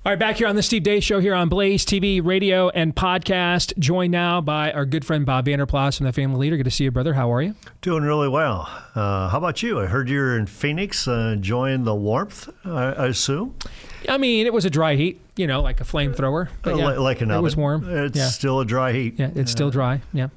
All right, back here on the Steve Deace Show here on Blaze TV, radio, and podcast. Joined now by our good friend Bob Vanderplas from the Family Leader. Good to see you, brother. How are you? Doing really well. How about you? I heard you're in Phoenix enjoying the warmth, I assume? I mean, it was a dry heat, like a flamethrower. Like an oven. It was warm. It's still a dry heat. Yeah, it's still dry. Yeah.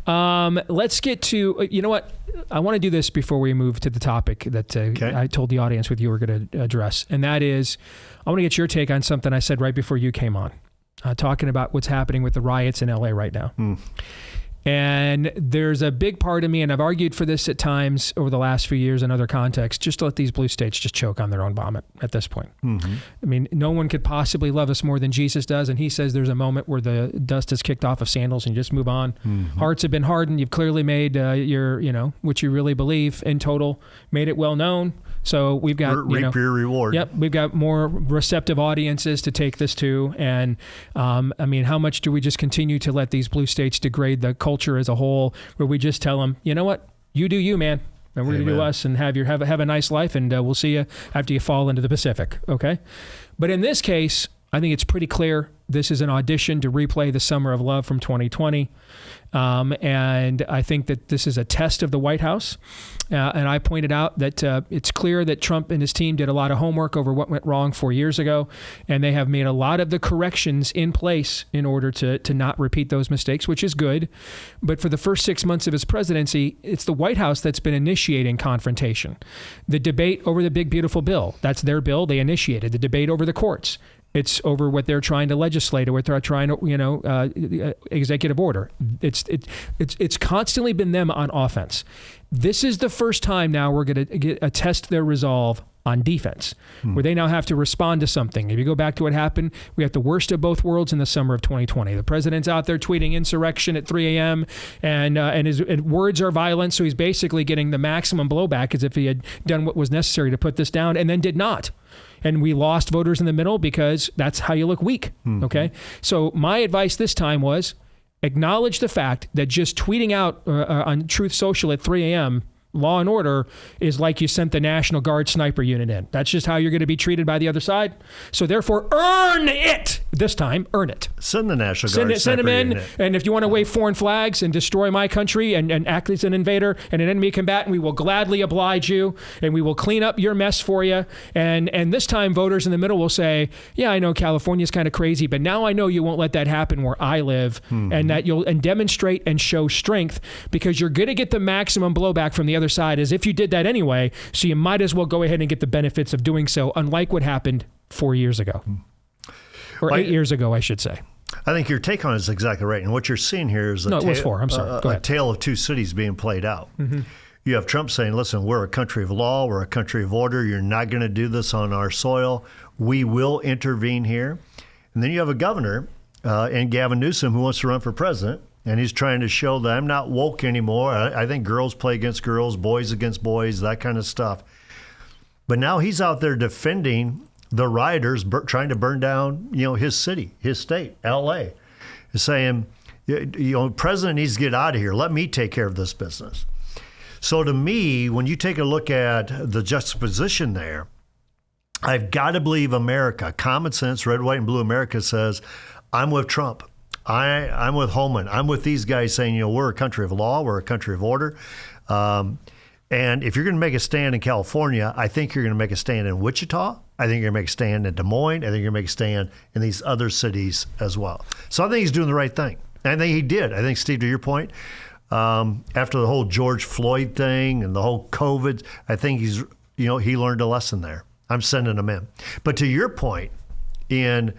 Let's get to, you know what? I want to do this before we move to the topic that I told the audience what you were going to address. And that is, I want to get your take on something I said right before you came on, talking about what's happening with the riots in LA right now. And there's a big part of me, and I've argued for this at times over the last few years in other contexts, just to let these blue states just choke on their own vomit at this point. I mean, no one could possibly love us more than Jesus does. And he says there's a moment where the dust is kicked off of sandals and you just move on. Hearts have been hardened. You've clearly made what you really believe in total, made it well known. So we've got reap your reward. Yep, we've got more receptive audiences to take this to, and I mean, how much do we just continue to let these blue states degrade the culture as a whole, where we just tell them, you know what, you do you, man, and we're going to do us, and have a nice life, and we'll see you after you fall into the Pacific, okay? But in this case, I think it's pretty clear this is an audition to replay the Summer of Love from 2020. And I think that this is a test of the White House. And I pointed out that it's clear that Trump and his team did a lot of homework over what went wrong 4 years ago. And they have made a lot of the corrections in place in order to not repeat those mistakes, which is good. But for the first 6 months of his presidency, it's the White House that's been initiating confrontation. The debate over the big, beautiful bill, that's their bill. They initiated the debate over the courts. It's over what they're trying to legislate or what they're trying to, executive order. It's constantly been them on offense. This is the first time now we're going to test their resolve on defense, where they now have to respond to something. If you go back to what happened, we got the worst of both worlds in the summer of 2020. The president's out there tweeting insurrection at 3 a.m. and his words are violent, so he's basically getting the maximum blowback as if he had done what was necessary to put this down and then did not. And we lost voters in the middle because that's how you look weak, okay? So my advice this time was acknowledge the fact that just tweeting out on Truth Social at 3 a.m., law and order, is like you sent the National Guard sniper unit in. That's just how you're going to be treated by the other side. So therefore, earn it. This time, earn it. Send the National Guard send them in. Unit. And if you want to wave foreign flags and destroy my country and act as an invader and an enemy combatant, we will gladly oblige you, and we will clean up your mess for you. And this time, voters in the middle will say, yeah, I know California's kind of crazy, but now I know you won't let that happen where I live, and that you'll demonstrate and show strength, because you're going to get the maximum blowback from the other side as if you did that anyway, so you might as well go ahead and get the benefits of doing so, unlike what happened 4 years ago. Or 8 years ago, I should say. I think your take on it is exactly right. And what you're seeing here is it was 4. I'm sorry. Go ahead. A tale of two cities being played out. You have Trump saying, listen, we're a country of law. We're a country of order. You're not going to do this on our soil. We will intervene here. And then you have a governor and Gavin Newsom who wants to run for president. And he's trying to show that I'm not woke anymore. I think girls play against girls, boys against boys, that kind of stuff. But now he's out there defending the rioters trying to burn down, his city, his state, L.A., saying, president needs to get out of here. Let me take care of this business. So to me, when you take a look at the juxtaposition there, I've got to believe America, common sense, red, white, and blue America says, I'm with Trump. I'm with Holman. I'm with these guys saying, we're a country of law. We're a country of order. And if you're going to make a stand in California, I think you're going to make a stand in Wichita. I think you're going to make a stand in Des Moines. I think you're going to make a stand in these other cities as well. So I think he's doing the right thing. And I think he did. I think, Steve, to your point, after the whole George Floyd thing and the whole COVID, I think he's, he learned a lesson there. I'm sending him in. But to your point, in,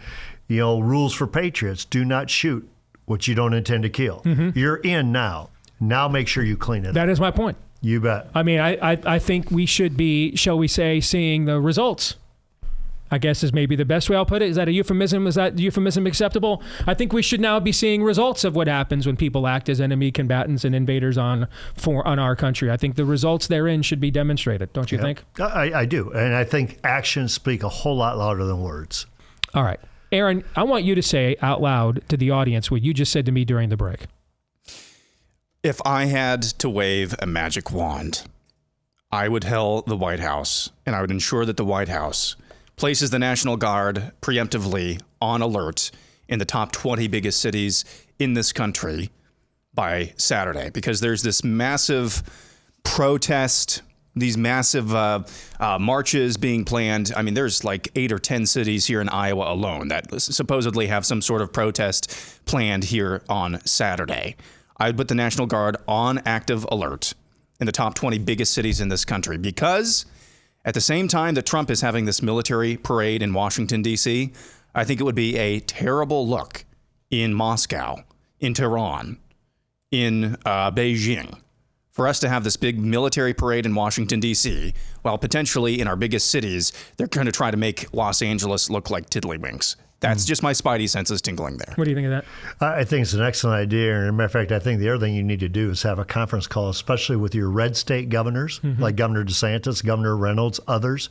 rules for patriots, do not shoot what you don't intend to kill. You're in now. Now make sure you clean it up. That is my point. You bet. I mean, I think we should be, shall we say, seeing the results, I guess is maybe the best way I'll put it. Is that a euphemism? Is that euphemism acceptable? I think we should now be seeing results of what happens when people act as enemy combatants and invaders on our country. I think the results therein should be demonstrated. Don't you think? I do. And I think actions speak a whole lot louder than words. All right. Aaron, I want you to say out loud to the audience what you just said to me during the break. If I had to wave a magic wand, I would tell the White House, and I would ensure that the White House places the National Guard preemptively on alert in the top 20 biggest cities in this country by Saturday, because there's this massive protest, these massive marches being planned. I mean, there's like 8 or 10 cities here in Iowa alone that supposedly have some sort of protest planned here on Saturday. I would put the National Guard on active alert in the top 20 biggest cities in this country, because at the same time that Trump is having this military parade in Washington, D.C., I think it would be a terrible look in Moscow, in Tehran, in Beijing, for us to have this big military parade in Washington, D.C., while potentially in our biggest cities, they're going to try to make Los Angeles look like tiddlywinks. That's just my spidey senses tingling there. What do you think of that? I think it's an excellent idea. And as a matter of fact, I think the other thing you need to do is have a conference call, especially with your red state governors, like Governor DeSantis, Governor Reynolds, others,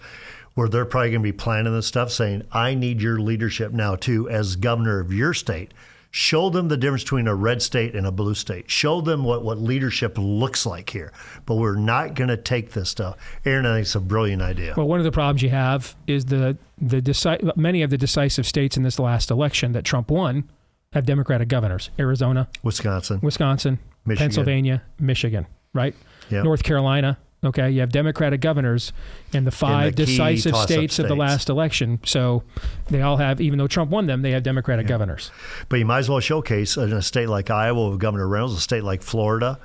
where they're probably going to be planning this stuff, saying, I need your leadership now, too, as governor of your state. Show them the difference between a red state and a blue state. Show them what leadership looks like here. But we're not going to take this stuff. Aaron, I think it's a brilliant idea. Well, one of the problems you have is many of the decisive states in this last election that Trump won have Democratic governors. Arizona, Wisconsin, Michigan. Pennsylvania, Michigan, right? Yep. North Carolina. Okay, you have Democratic governors in the 5 decisive states of the last election. So they all have, even though Trump won them, they have Democratic governors. But you might as well showcase in a state like Iowa with Governor Reynolds, a state like Florida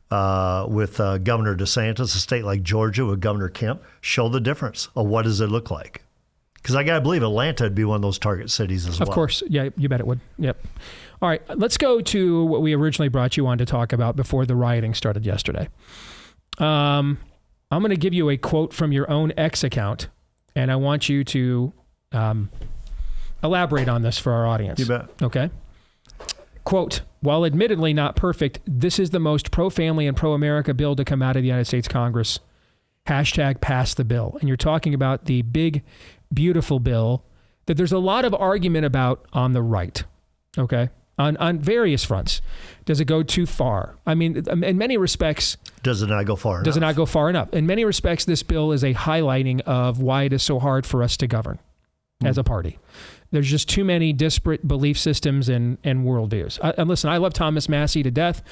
with Governor DeSantis, a state like Georgia with Governor Kemp. Show the difference of what does it look like. Because I got to believe Atlanta would be one of those target cities as well. Of course. Yeah, you bet it would. Yep. All right, let's go to what we originally brought you on to talk about before the rioting started yesterday. I'm going to give you a quote from your own X account, and I want you to elaborate on this for our audience. You bet. Okay. Quote, while admittedly not perfect, this is the most pro-family and pro-America bill to come out of the United States Congress. Hashtag pass the bill. And you're talking about the big, beautiful bill that there's a lot of argument about on the right. Okay. On various fronts. Does it go too far? I mean, in many respects... Does it not go far enough? Does it not go far enough? In many respects, this bill is a highlighting of why it is so hard for us to govern as a party. There's just too many disparate belief systems and worldviews. And listen, I love Thomas Massey to death.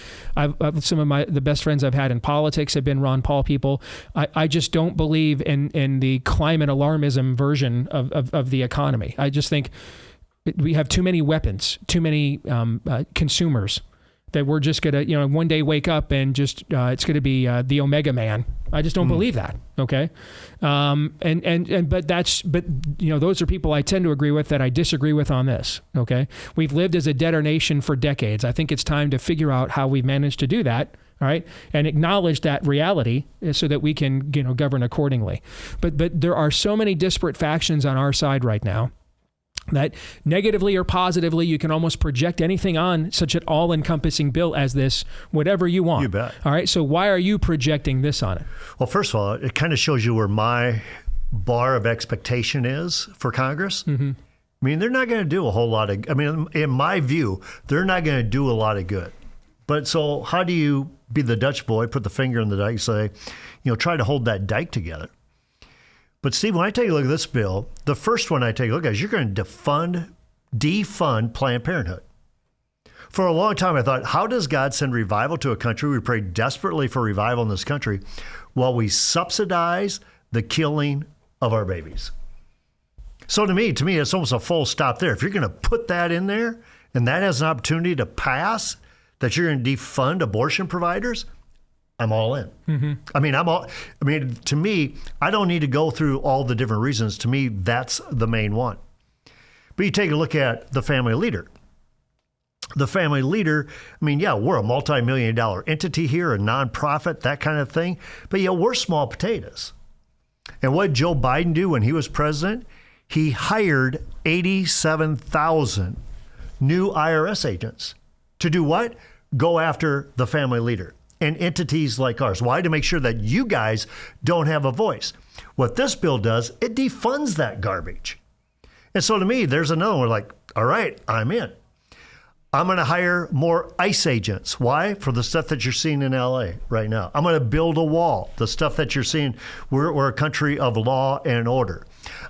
Some of the best friends I've had in politics have been Ron Paul people. I just don't believe in the climate alarmism version of the economy. I just think we have too many weapons, too many consumers that we're just going to, one day wake up and just, it's going to be the Omega Man. I just don't believe that. Okay. But those are people I tend to agree with that I disagree with on this. Okay. We've lived as a debtor nation for decades. I think it's time to figure out how we've managed to do that. All right. And acknowledge that reality so that we can, govern accordingly. But there are so many disparate factions on our side right now that negatively or positively, you can almost project anything on such an all-encompassing bill as this, whatever you want. You bet. All right. So why are you projecting this on it? Well, first of all, it kind of shows you where my bar of expectation is for Congress. Mm-hmm. I mean, they're not going to do a whole lot of, in my view, they're not going to do a lot of good. But so how do you be the Dutch boy, put the finger in the dike, say, try to hold that dike together? But Steve, when I take a look at this bill, the first one I take a look at is you're going to defund Planned Parenthood. For a long time, I thought, how does God send revival to a country? We pray desperately for revival in this country while we subsidize the killing of our babies. So to me, it's almost a full stop there. If you're going to put that in there and that has an opportunity to pass, that you're going to defund abortion providers, I'm all in. Mm-hmm. To me, I don't need to go through all the different reasons. To me, that's the main one. But you take a look at the family leader. The family leader, we're a multi-million-dollar entity here, a nonprofit, that kind of thing. But we're small potatoes. And what did Joe Biden do when he was president? He hired 87,000 new IRS agents to do what? Go after the family leader and entities like ours. Why? To make sure that you guys don't have a voice. What this bill does, it defunds that garbage. And so to me, there's another one like, all right, I'm in. I'm going to hire more ICE agents. Why? For the stuff that you're seeing in LA right now. I'm going to build a wall. The stuff that you're seeing, we're a country of law and order.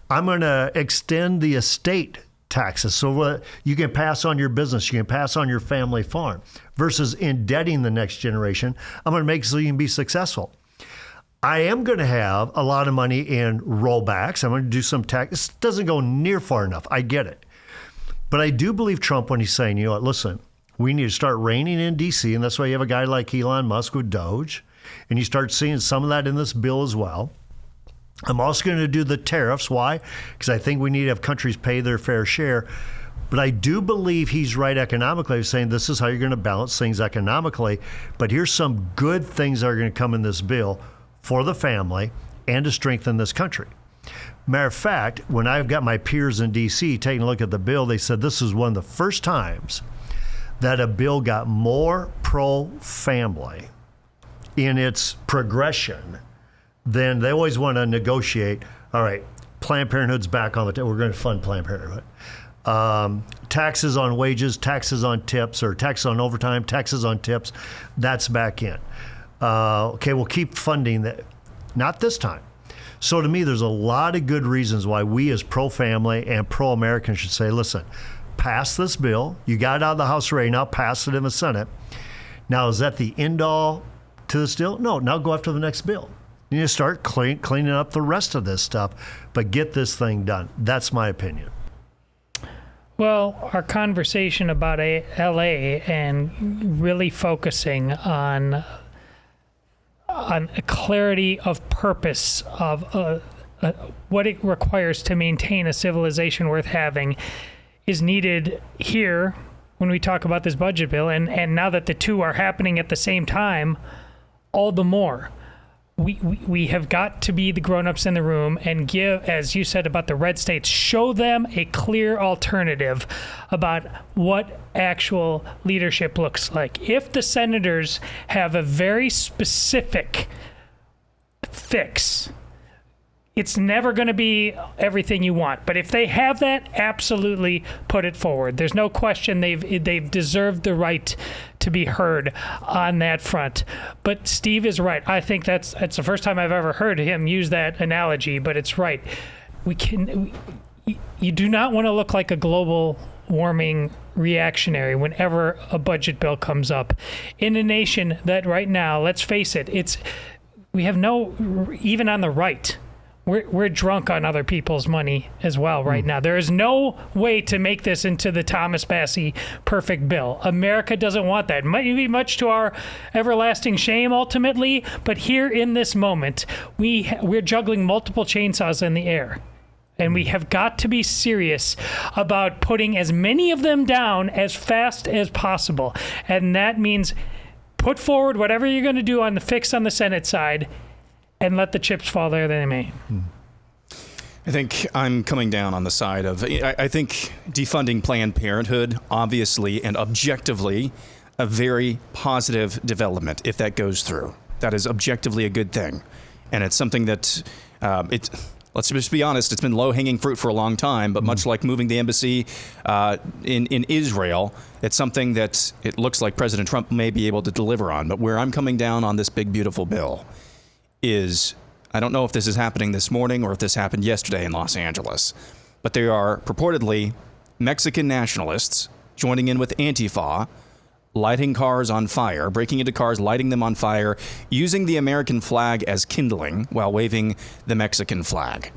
I'm going to extend the estate taxes so you can pass on your business, you can pass on your family farm, versus indebting the next generation. I'm going to make it so you can be successful. I am going to have a lot of money in rollbacks. I'm going to do some tax. This doesn't go near far enough. I get it. But I do believe Trump when he's saying, you know what, listen, we need to start reining in D.C., and that's why you have a guy like Elon Musk with Doge, and you start seeing some of that in this bill as well. I'm also going to do the tariffs. Why? Because I think we need to have countries pay their fair share. But I do believe he's right economically, saying this is how you're going to balance things economically. But here's some good things that are going to come in this bill for the family and to strengthen this country. Matter of fact, when I've got my peers in D.C. taking a look at the bill, they said this is one of the first times that a bill got more pro-family in its progression than they always want to negotiate. All right, Planned Parenthood's back on the table. We're going to fund Planned Parenthood. Taxes on wages, taxes on tips, or taxes on overtime, taxes on tips, that's back in. Okay, we'll keep funding that. Not this time. So to me, there's a lot of good reasons why we as pro-family and pro-American should say, listen, pass this bill. You got it out of the House already. Now pass it in the Senate. Now, is that the end all to this deal? No, now go after the next bill. You need to start cleaning up the rest of this stuff, but get this thing done. That's my opinion. Well, our conversation about LA and really focusing on a clarity of purpose of what it requires to maintain a civilization worth having is needed here when we talk about this budget bill. And now that the two are happening at the same time, all the more. We have got to be the grown-ups in the room and give, as you said about the red states, show them a clear alternative about what actual leadership looks like. If the senators have a very specific fix, it's never going to be everything you want. But if they have that, absolutely put it forward. There's no question they've deserved the right to be heard on that front. But Steve is right. I think that's the first time I've ever heard him use that analogy, but it's right. You do not want to look like a global warming reactionary whenever a budget bill comes up in a nation that right now, let's face it, we have even on the right, we're drunk on other people's money as well right now. There is no way to make this into the Thomas Bassey perfect bill. America doesn't want that. Might be much to our everlasting shame ultimately, but here in this moment, we're juggling multiple chainsaws in the air. And we have got to be serious about putting as many of them down as fast as possible. And that means put forward whatever you're going to do on the fix on the Senate side and let the chips fall there they may. I think I'm coming down on the side of, I think defunding Planned Parenthood, obviously and objectively, a very positive development if that goes through. That is objectively a good thing. And it's something that, let's just be honest, it's been low-hanging fruit for a long time, but much like moving the embassy in Israel, it's something that it looks like President Trump may be able to deliver on. But where I'm coming down on this big, beautiful bill is, I don't know if this is happening this morning or if this happened yesterday in Los Angeles, but there are purportedly Mexican nationalists joining in with Antifa, lighting cars on fire, breaking into cars, lighting them on fire, using the American flag as kindling while waving the Mexican flag.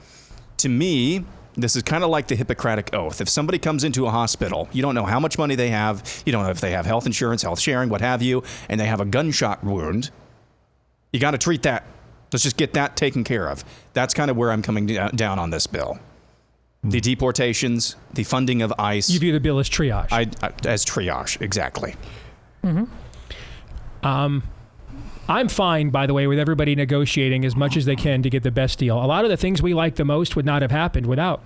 To me, this is kind of like the Hippocratic Oath. If somebody comes into a hospital, you don't know how much money they have, you don't know if they have health insurance, health sharing, what have you, and they have a gunshot wound, you got to treat that. Let's just get that taken care of. That's kind of where I'm coming down on this bill. The deportations, the funding of ICE. You view the bill as triage. As triage, exactly. I'm fine, by the way, with everybody negotiating as much as they can to get the best deal. A lot of the things we like the most would not have happened without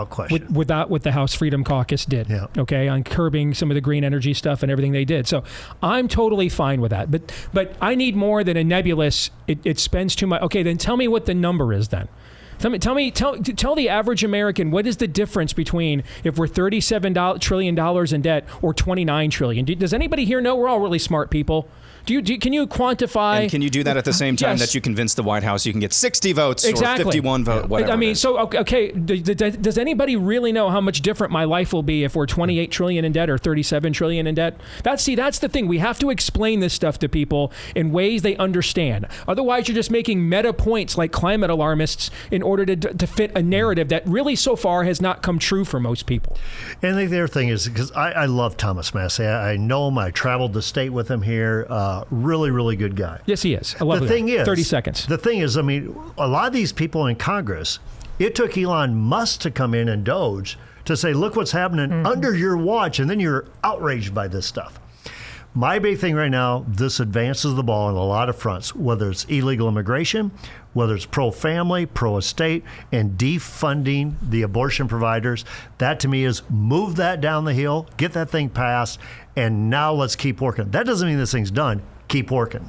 question. Without what the House Freedom Caucus did, okay, on curbing some of the green energy stuff and everything they did. So I'm totally fine with that. But I need more than a nebulous, it spends too much. Okay, then tell me what the number is then. Tell the average American, what is the difference between if we're $37 trillion in debt or 29 trillion? Does anybody here know? We're all really smart people. Can you quantify? And can you do that at the same time Yes. that you convince the White House you can get 60 votes Exactly. or 51 votes, whatever? I mean, it is? so okay. Does anybody really know how much different my life will be if we're 28 trillion in debt or 37 trillion in debt? That's the thing. We have to explain this stuff to people in ways they understand. Otherwise, you're just making meta points like climate alarmists in order to fit a narrative that really so far has not come true for most people. And the other thing is, because I love Thomas Massey. I know him. I traveled the state with him here. Really, really good guy. Yes, he is. I love The that. thing is, 30 seconds. The thing is, I mean, a lot of these people in Congress, it took Elon Musk to come in and Doge to say, look what's happening under your watch, and then you're outraged by this stuff. My big thing right now, this advances the ball on a lot of fronts, whether it's illegal immigration, whether it's pro-family, pro-estate, and defunding the abortion providers. That to me is move that down the hill, get that thing passed, and now let's keep working. That doesn't mean this thing's done. Keep working.